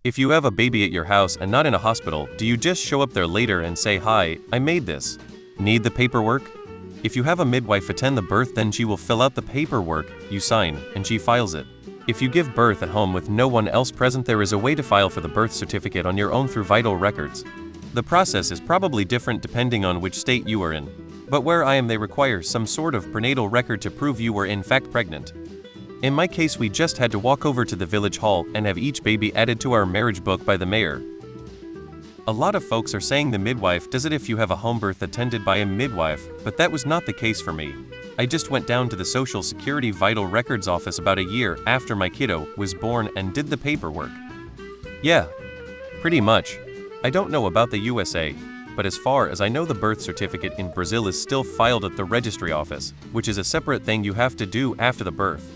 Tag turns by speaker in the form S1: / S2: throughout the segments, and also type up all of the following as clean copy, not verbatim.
S1: If you have a baby at your house and not in a hospital, do you just show up there later and say, "Hi, I made this. Need the paperwork?" If you have a midwife attend the birth, then she will fill out the paperwork, you sign, and she files it. If you give birth at home with no one else present, there is a way to file for the birth certificate on your own through Vital Records. The process is probably different depending on which state you are in. But where I am, they require some sort of prenatal record to prove you were in fact pregnant. In my case, we just had to walk over to the village hall and have each baby added to our marriage book by the mayor. A lot of folks are saying the midwife does it if you have a home birth attended by a midwife, but that was not the case for me. I just went down to the Social Security Vital Records office about a year after my kiddo was born and did the paperwork. Yeah, pretty much. I don't know about the USA, but as far as I know, the birth certificate in Brazil is still filed at the registry office, which is a separate thing you have to do after the birth.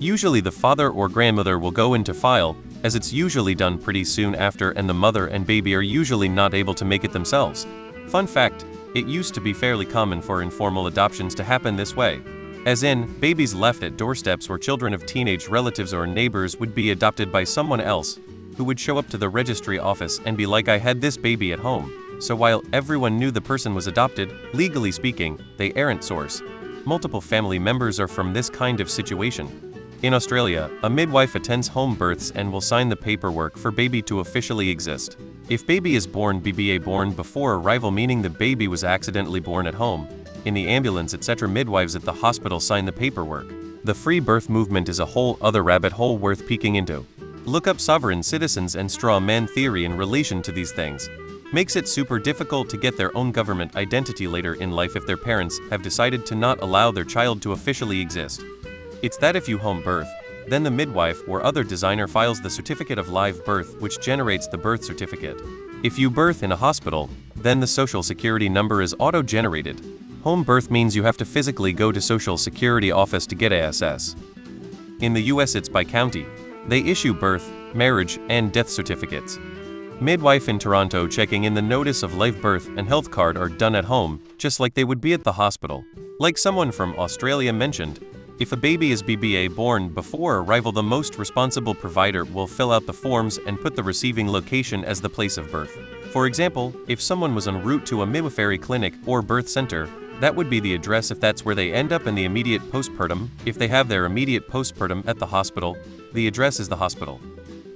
S1: Usually the father or grandmother will go in to file, as it's usually done pretty soon after, and the mother and baby are usually not able to make it themselves. Fun fact, it used to be fairly common for informal adoptions to happen this way. As in, babies left at doorsteps or children of teenage relatives or neighbors would be adopted by someone else, who would show up to the registry office and be like, "I had this baby at home." So while everyone knew the person was adopted, legally speaking, they aren't source. Multiple family members are from this kind of situation. In Australia, a midwife attends home births and will sign the paperwork for baby to officially exist. If baby is born BBA born before arrival, meaning the baby was accidentally born at home, in the ambulance, etc., midwives at the hospital sign the paperwork. The free birth movement is a whole other rabbit hole worth peeking into. Look up sovereign citizens and straw man theory in relation to these things. Makes it super difficult to get their own government identity later in life if their parents have decided to not allow their child to officially exist. It's that if you home birth, then the midwife or other designer files the certificate of live birth, which generates the birth certificate. If you birth in a hospital, then the Social Security number is auto-generated. Home birth means you have to physically go to Social Security office to get ASS. In the US, it's by county. They issue birth, marriage, and death certificates. Midwife in Toronto checking in the notice of live birth and health card are done at home, just like they would be at the hospital. Like someone from Australia mentioned, if a baby is BBA born before arrival, the most responsible provider will fill out the forms and put the receiving location as the place of birth. For example, if someone was en route to a midwifery clinic or birth center, that would be the address if that's where they end up in the immediate postpartum. If they have their immediate postpartum at the hospital, the address is the hospital.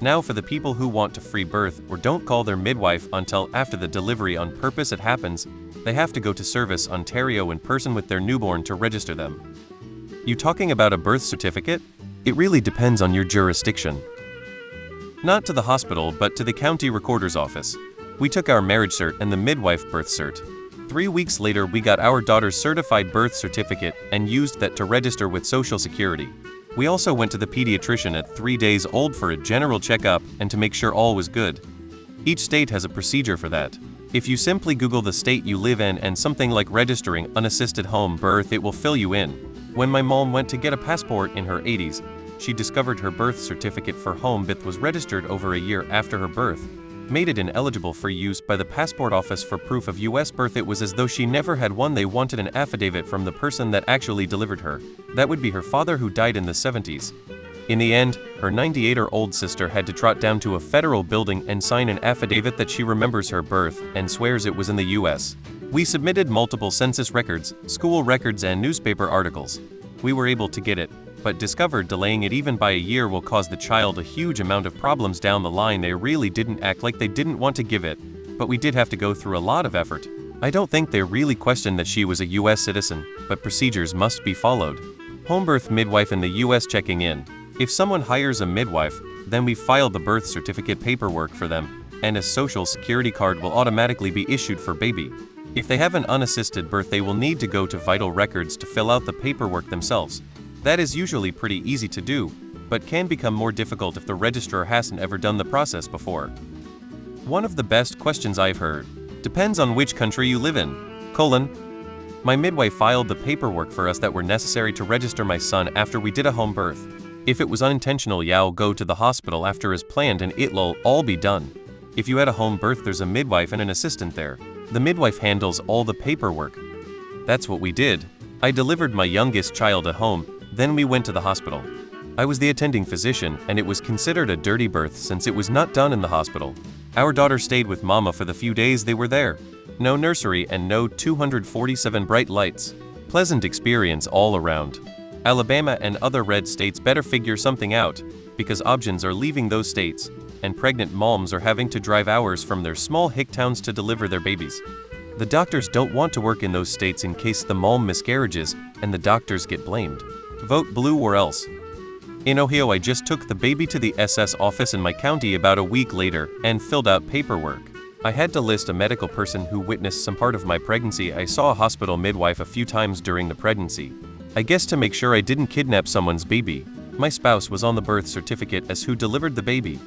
S1: Now for the people who want to free birth or don't call their midwife until after the delivery on purpose it happens, they have to go to Service Ontario in person with their newborn to register them. You talking about a birth certificate? It really depends on your jurisdiction. Not to the hospital, but to the county recorder's office. We took our marriage cert and the midwife birth cert. 3 weeks later, we got our daughter's certified birth certificate and used that to register with Social Security. We also went to the pediatrician at 3 days old for a general checkup and to make sure all was good. Each state has a procedure for that. If you simply Google the state you live in and something like registering unassisted home birth, it will fill you in. When my mom went to get a passport in her 80s, she discovered her birth certificate for home birth was registered over a year after her birth, made it ineligible for use by the passport office for proof of US birth. It was as though she never had one. They wanted an affidavit from the person that actually delivered her. That would be her father, who died in the 70s. In the end, her 98-year-old sister had to trot down to a federal building and sign an affidavit that she remembers her birth and swears it was in the US. We submitted multiple census records, school records, and newspaper articles. We were able to get it, but discovered delaying it even by a year will cause the child a huge amount of problems down the line. They really didn't act like they didn't want to give it, but we did have to go through a lot of effort. I don't think they really questioned that she was a US citizen, but procedures must be followed. Home birth midwife in the US checking in. If someone hires a midwife, then we file the birth certificate paperwork for them, and a Social Security card will automatically be issued for baby. If they have an unassisted birth, they will need to go to Vital Records to fill out the paperwork themselves. That is usually pretty easy to do, but can become more difficult if the registrar hasn't ever done the process before. One of the best questions I've heard. Depends on which country you live in. My midwife filed the paperwork for us that were necessary to register my son after we did a home birth. If it was unintentional, you'll go to the hospital after as planned and it'll all be done. If you had a home birth, there's a midwife and an assistant there. The midwife handles all the paperwork. That's what we did. I delivered my youngest child at home, then we went to the hospital. I was the attending physician, and it was considered a dirty birth since it was not done in the hospital. Our daughter stayed with mama for the few days they were there. No nursery and no 247 bright lights. Pleasant experience all around. Alabama and other red states better figure something out, because options are leaving those states, and pregnant moms are having to drive hours from their small hick towns to deliver their babies. The doctors don't want to work in those states in case the mom miscarriages and the doctors get blamed. Vote blue or else. In Ohio, I just took the baby to the SS office in my county about a week later and filled out paperwork. I had to list a medical person who witnessed some part of my pregnancy. I saw a hospital midwife a few times during the pregnancy. I guess to make sure I didn't kidnap someone's baby. My spouse was on the birth certificate as who delivered the baby.